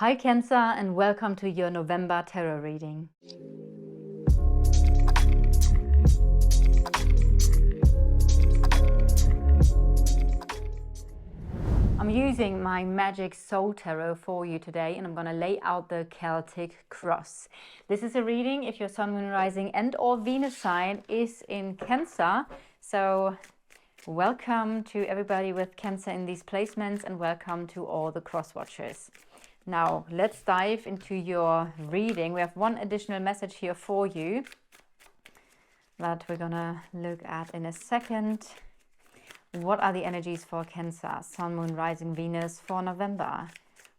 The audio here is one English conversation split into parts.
Hi Cancer, and welcome to your November tarot reading. I'm using my Magic Soul Tarot for you today, and I'm going to lay out the Celtic Cross. This is a reading if your Sun, Moon, Rising and or Venus sign is in Cancer. So welcome to everybody with Cancer in these placements, and welcome to all the cross watchers. Now, let's dive into your reading. We have one additional message here for you that we're gonna look at in a second. What are the energies for Cancer, Sun, Moon, Rising, Venus for November?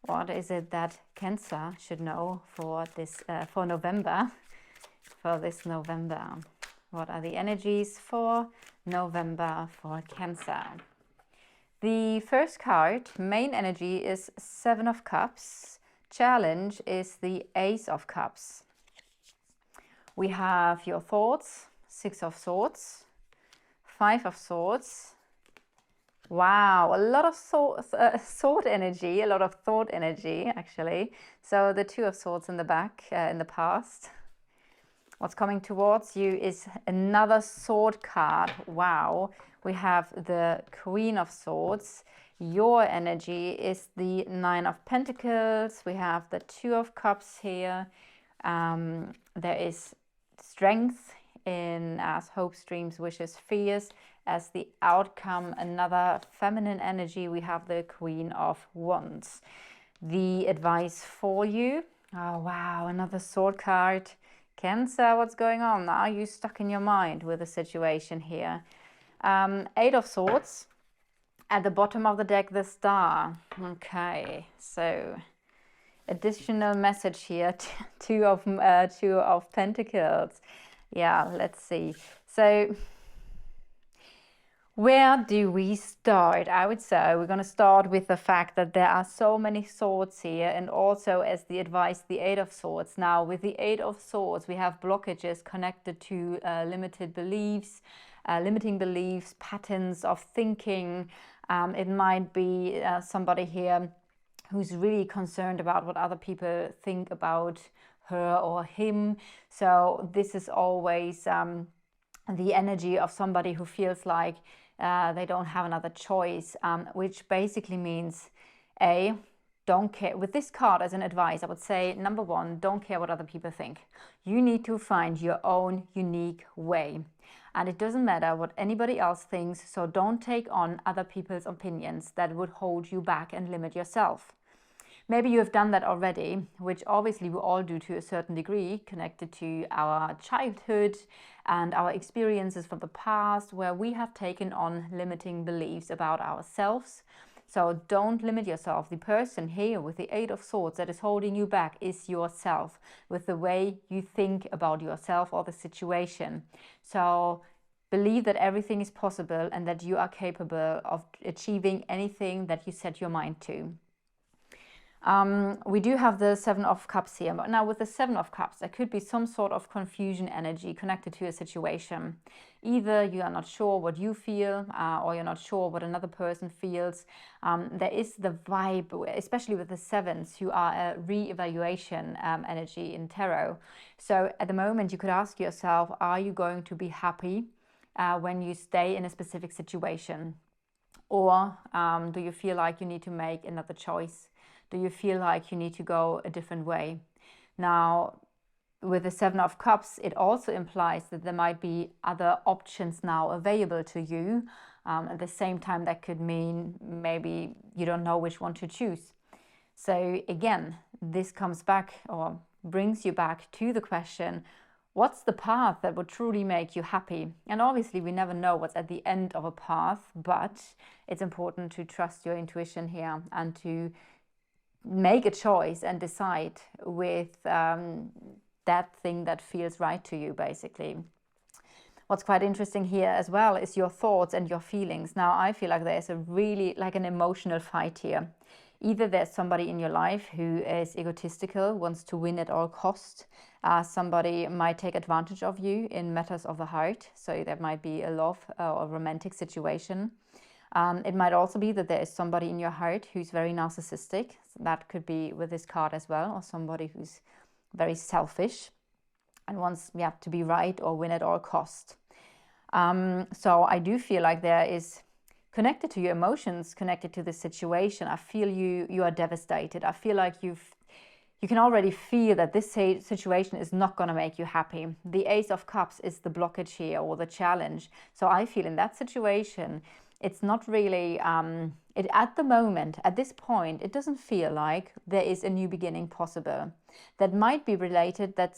What is it that Cancer should know for this for November? What are the energies for November for Cancer? The first card, main energy, is Seven of Cups. Challenge is the Ace of Cups. We have your thoughts, Six of Swords, Five of Swords. Wow, a lot of sword energy, a lot of thought energy, actually. So the Two of Swords in the back, in the past. What's coming towards you is another sword card. Wow. We have the Queen of Swords. Your energy is the Nine of Pentacles. We have the Two of Cups here. There is strength in as hopes, dreams, wishes, fears. As the outcome, another feminine energy, we have the Queen of Wands. The advice for you. Oh, wow, another sword card. Cancer, what's going on? Are you stuck in your mind with the situation here? Eight of Swords. At the bottom of the deck, the Star. Okay, so additional message here. Two of Pentacles. Yeah, let's see. So where do we start? I would say we're going to start with the fact that there are so many swords here, and also as the advice, the Eight of Swords. Now, with the Eight of Swords, we have blockages connected to limiting beliefs, patterns of thinking. It might be somebody here who's really concerned about what other people think about her or him. So this is always the energy of somebody who feels like they don't have another choice, which basically means don't care. With this card as an advice, I would say, number one, don't care what other people think. You need to find your own unique way. And it doesn't matter what anybody else thinks, so don't take on other people's opinions that would hold you back and limit yourself. Maybe you have done that already, which obviously we all do to a certain degree, connected to our childhood and our experiences from the past, where we have taken on limiting beliefs about ourselves. So don't limit yourself. The person here with the Eight of Swords that is holding you back is yourself, with the way you think about yourself or the situation. So believe that everything is possible and that you are capable of achieving anything that you set your mind to. We do have the Seven of Cups here, but now with the Seven of Cups, there could be some sort of confusion energy connected to a situation. Either you are not sure what you feel, or you're not sure what another person feels. There is the vibe, especially with the Sevens, who are a re-evaluation energy in tarot. So at the moment, you could ask yourself, are you going to be happy when you stay in a specific situation? Or do you feel like you need to make another choice? Do you feel like you need to go a different way? Now, with the Seven of Cups, it also implies that there might be other options now available to you. At the same time, that could mean maybe you don't know which one to choose. So again, this comes back or brings you back to the question, what's the path that would truly make you happy? And obviously, we never know what's at the end of a path, but it's important to trust your intuition here and to make a choice and decide with that thing that feels right to you, basically. What's quite interesting here as well is your thoughts and your feelings. Now, I feel like there's a really like an emotional fight here. Either there's somebody in your life who is egotistical, wants to win at all costs. Somebody might take advantage of you in matters of the heart. So there might be a love or romantic situation. It might also be that there is somebody in your heart who's very narcissistic. So that could be with this card as well, or somebody who's very selfish and wants to be right or win at all cost. So I do feel like there is, connected to your emotions, connected to this situation, I feel you are devastated. I feel like you can already feel that this situation is not going to make you happy. The Ace of Cups is the blockage here, or the challenge. So I feel in that situation, it's not really, at the moment, at this point, it doesn't feel like there is a new beginning possible. That might be related, that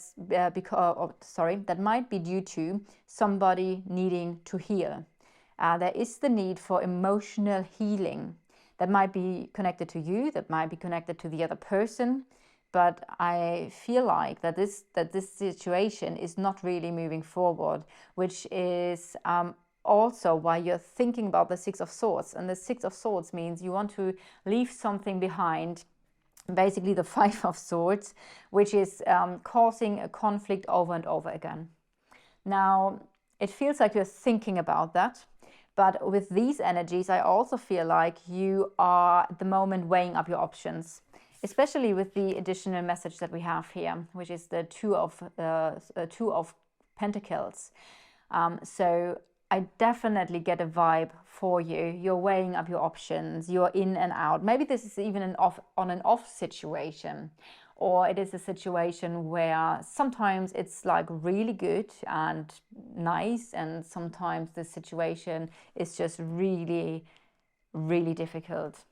might be due to somebody needing to heal. There is the need for emotional healing. That might be connected to you, that might be connected to the other person. But I feel like that this situation is not really moving forward, which is also why you're thinking about the Six of Swords. And the Six of Swords means you want to leave something behind, basically the Five of Swords, which is causing a conflict over and over again. Now, it feels like you're thinking about that. But with these energies, I also feel like you are at the moment weighing up your options, especially with the additional message that we have here, which is the Two of Pentacles. So I definitely get a vibe for you. You're weighing up your options. You're in and out. Maybe this is even an on and off situation. Or it is a situation where sometimes it's like really good and nice, and sometimes the situation is just really, really difficult,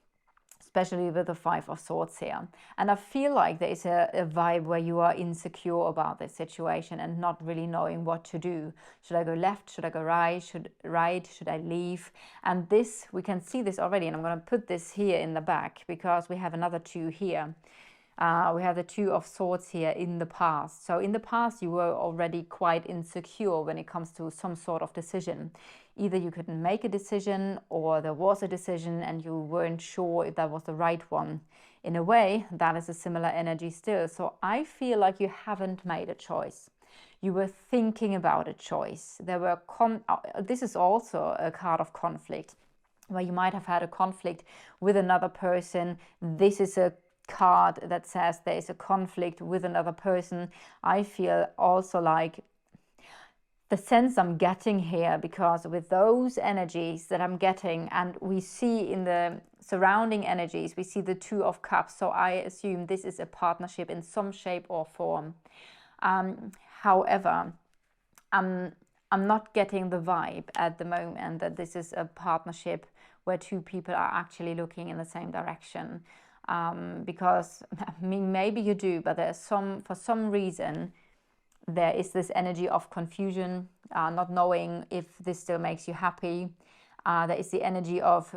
especially with the Five of Swords here. And I feel like there is a vibe where you are insecure about this situation and not really knowing what to do. Should I go left? Should I go right? Should I leave? And this, we can see this already, and I'm going to put this here in the back because we have another two here. We have the Two of Swords here in the past. So in the past, you were already quite insecure when it comes to some sort of decision. Either you couldn't make a decision, or there was a decision and you weren't sure if that was the right one. In a way, that is a similar energy still. So I feel like you haven't made a choice. You were thinking about a choice. This is also a card of conflict, where you might have had a conflict with another person. This is a card that says there is a conflict with another person. I feel also like the sense I'm getting here, because with those energies that I'm getting, and we see in the surrounding energies, we see the Two of Cups. So I assume this is a partnership in some shape or form. However, I'm not getting the vibe at the moment that this is a partnership where two people are actually looking in the same direction. Because I mean, maybe you do, but for some reason, there is this energy of confusion, not knowing if this still makes you happy. There is the energy of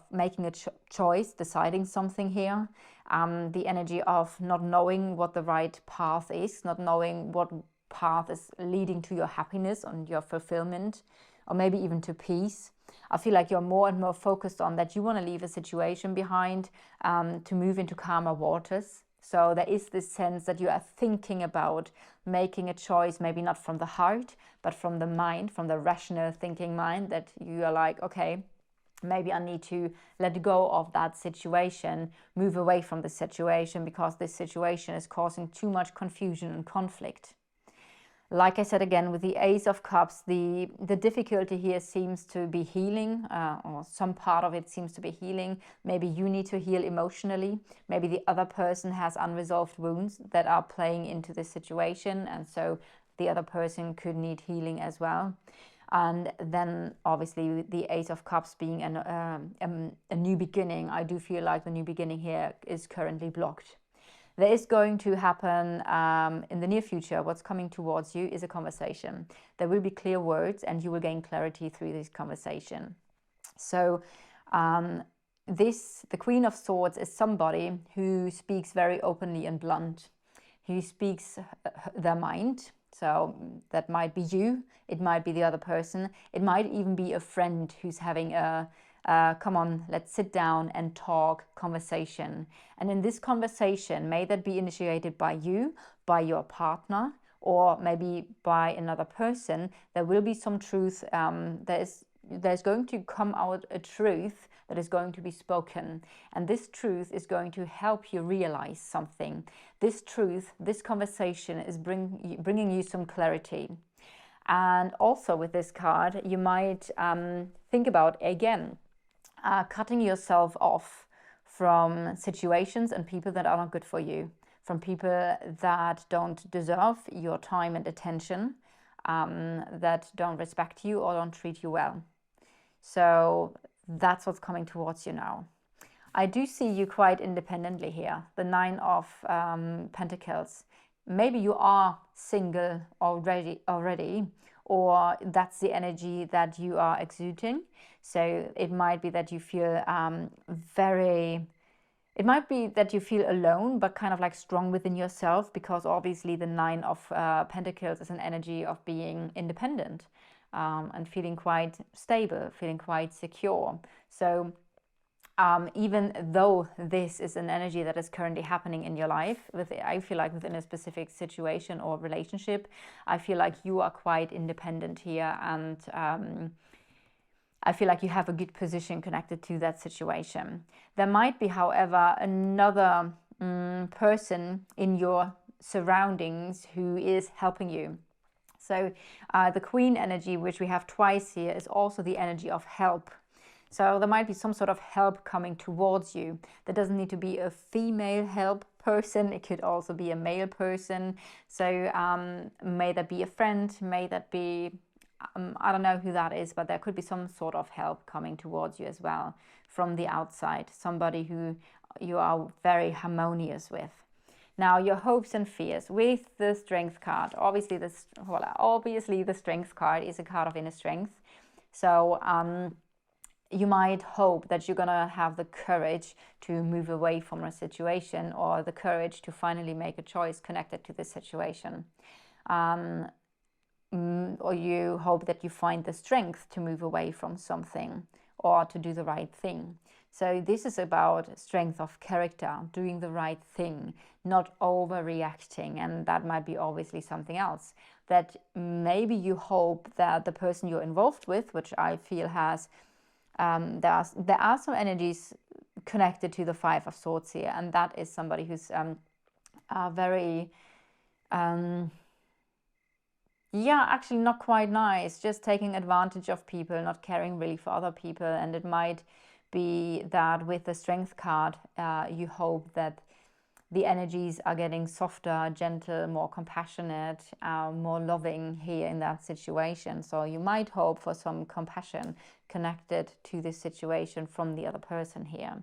making a choice, deciding something here. The energy of not knowing what the right path is, not knowing what path is leading to your happiness and your fulfillment, or maybe even to peace. I feel like you're more and more focused on that you want to leave a situation behind to move into calmer waters. So there is this sense that you are thinking about making a choice, maybe not from the heart, but from the mind, from the rational thinking mind, that you are like, okay, maybe I need to let go of that situation, move away from the situation, because this situation is causing too much confusion and conflict. Like I said again, with the Ace of Cups, the difficulty here seems to be healing, or some part of it seems to be healing. Maybe you need to heal emotionally. Maybe the other person has unresolved wounds that are playing into this situation, and so the other person could need healing as well. And then obviously the Ace of Cups being a new beginning, I do feel like the new beginning here is currently blocked. There is going to happen in the near future. What's coming towards you is a conversation. There will be clear words, and you will gain clarity through this conversation. So the Queen of Swords is somebody who speaks very openly and blunt, who speaks their mind. So that might be you, it might be the other person, it might even be a friend who's having a come on, let's sit down and talk conversation. And in this conversation, may that be initiated by you, by your partner, or maybe by another person, there will be some truth. There is there's going to come out a truth that is going to be spoken, and this truth is going to help you realize something. This truth, this conversation is bringing you some clarity. And also with this card, you might think about, again, cutting yourself off from situations and people that are not good for you, from people that don't deserve your time and attention, that don't respect you or don't treat you well. So that's what's coming towards you now. I do see you quite independently here, the Nine of Pentacles. Maybe you are single already, or that's the energy that you are exuding. So it might be that you feel it might be that you feel alone, but kind of like strong within yourself, because obviously the Nine of Pentacles is an energy of being independent and feeling quite stable, feeling quite secure. So even though this is an energy that is currently happening in your life, I feel like within a specific situation or relationship, I feel like you are quite independent here, and I feel like you have a good position connected to that situation. There might be, however, another person in your surroundings who is helping you. So the Queen energy, which we have twice here, is also the energy of help. So there might be some sort of help coming towards you. There doesn't need to be a female help person. It could also be a male person. So may that be a friend, may that be, I don't know who that is, but there could be some sort of help coming towards you as well from the outside. Somebody who you are very harmonious with. Now, your hopes and fears with the Strength card. Obviously, the Strength card is a card of inner strength. So you might hope that you're gonna have the courage to move away from a situation, or the courage to finally make a choice connected to this situation. Or you hope that you find the strength to move away from something or to do the right thing. So this is about strength of character, doing the right thing, not overreacting. And that might be obviously something else. That maybe you hope that the person you're involved with, which I feel has, there are some energies connected to the Five of Swords here. And that is somebody who's very... yeah, actually not quite nice, just taking advantage of people, not caring really for other people. And it might be that with the Strength card, you hope that the energies are getting softer, gentle, more compassionate, more loving here in that situation. So you might hope for some compassion connected to this situation from the other person here.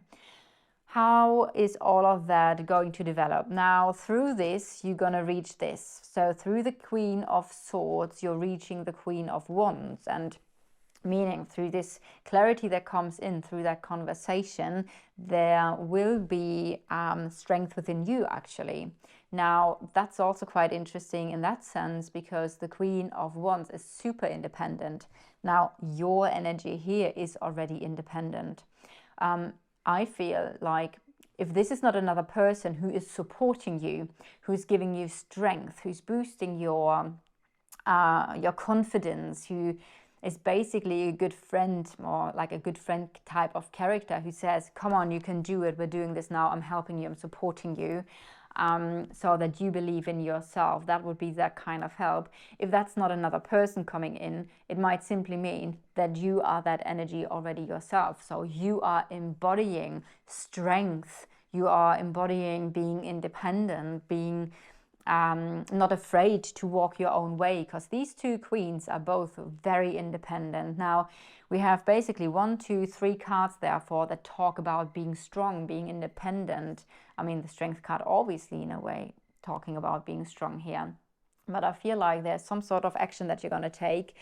How is all of that going to develop? Now, through this, you're going to reach this. So through the Queen of Swords, you're reaching the Queen of Wands. And meaning through this clarity that comes in through that conversation, there will be strength within you, actually. Now, that's also quite interesting in that sense, because the Queen of Wands is super independent. Now, your energy here is already independent. I feel like if this is not another person who is supporting you, who's giving you strength, who's boosting your confidence, who is basically a good friend, or like a good friend type of character, who says, come on, you can do it, we're doing this now, I'm helping you, I'm supporting you, so that you believe in yourself. That would be that kind of help. If that's not another person coming in, it might simply mean that you are that energy already yourself. So you are embodying strength, you are embodying being independent, being not afraid to walk your own way, because these two queens are both very independent. Now, we have basically 1, 2, 3 cards, therefore, that talk about being strong, being independent. I mean, the Strength card, obviously, in a way, talking about being strong here. But I feel like there's some sort of action that you're going to take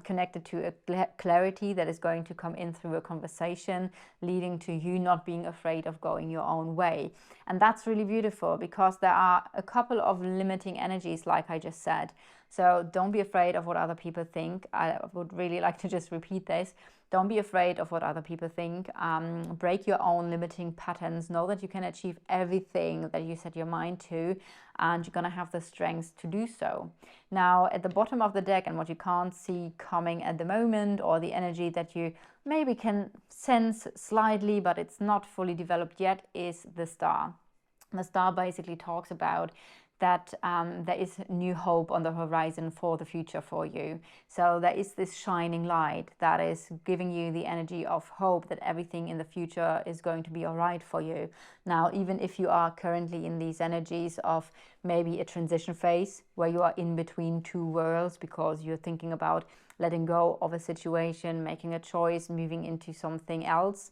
connected to a clarity that is going to come in through a conversation, leading to you not being afraid of going your own way. And that's really beautiful, because there are a couple of limiting energies, like I just said. So don't be afraid of what other people think. I would really like to just repeat this. Don't be afraid of what other people think. Break your own limiting patterns. Know that you can achieve everything that you set your mind to, and you're going to have the strength to do so. Now, at the bottom of the deck, and what you can't see coming at the moment, or the energy that you maybe can sense slightly, but it's not fully developed yet, is the Star. The Star basically talks about that there is new hope on the horizon for the future for you. So there is this shining light that is giving you the energy of hope that everything in the future is going to be all right for you. Now, even if you are currently in these energies of maybe a transition phase where you are in between two worlds because you're thinking about letting go of a situation, making a choice, moving into something else,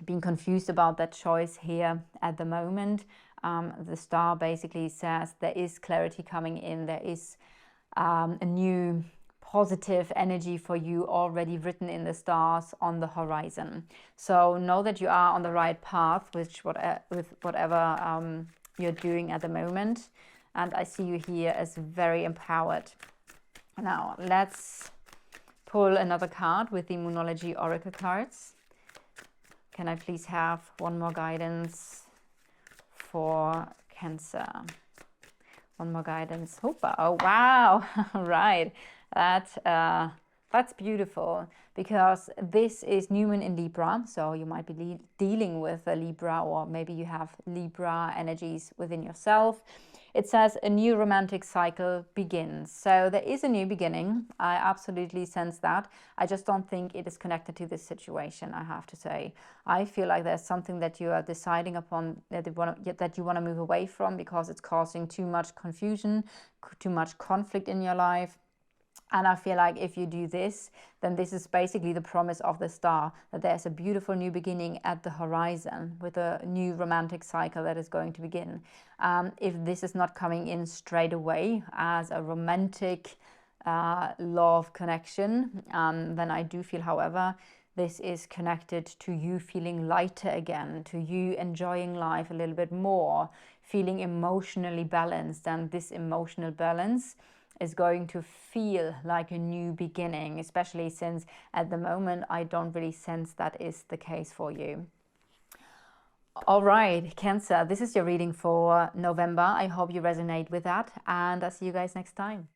being confused about that choice here at the moment, the Star basically says there is clarity coming in. There is a new positive energy for you already written in the stars on the horizon. So know that you are on the right path with whatever you're doing at the moment. And I see you here as very empowered. Now, let's pull another card with the Moonology Oracle cards. Can I please have one more guidance for Cancer? One more guidance. Oh, wow. Right. That's beautiful, because this is New Moon in Libra. So you might be dealing with a Libra, or maybe you have Libra energies within yourself. It says a new romantic cycle begins. So there is a new beginning. I absolutely sense that. I just don't think it is connected to this situation, I have to say. I feel like there's something that you are deciding upon that you want to move away from because it's causing too much confusion, too much conflict in your life. And I feel like if you do this, then this is basically the promise of the Star, that there's a beautiful new beginning at the horizon with a new romantic cycle that is going to begin. If this is not coming in straight away as a romantic love connection, then I do feel, however, this is connected to you feeling lighter again, to you enjoying life a little bit more, feeling emotionally balanced. And this emotional balance is going to feel like a new beginning, especially since at the moment I don't really sense that is the case for you. All right, Cancer, this is your reading for November. I hope you resonate with that, and I'll see you guys next time.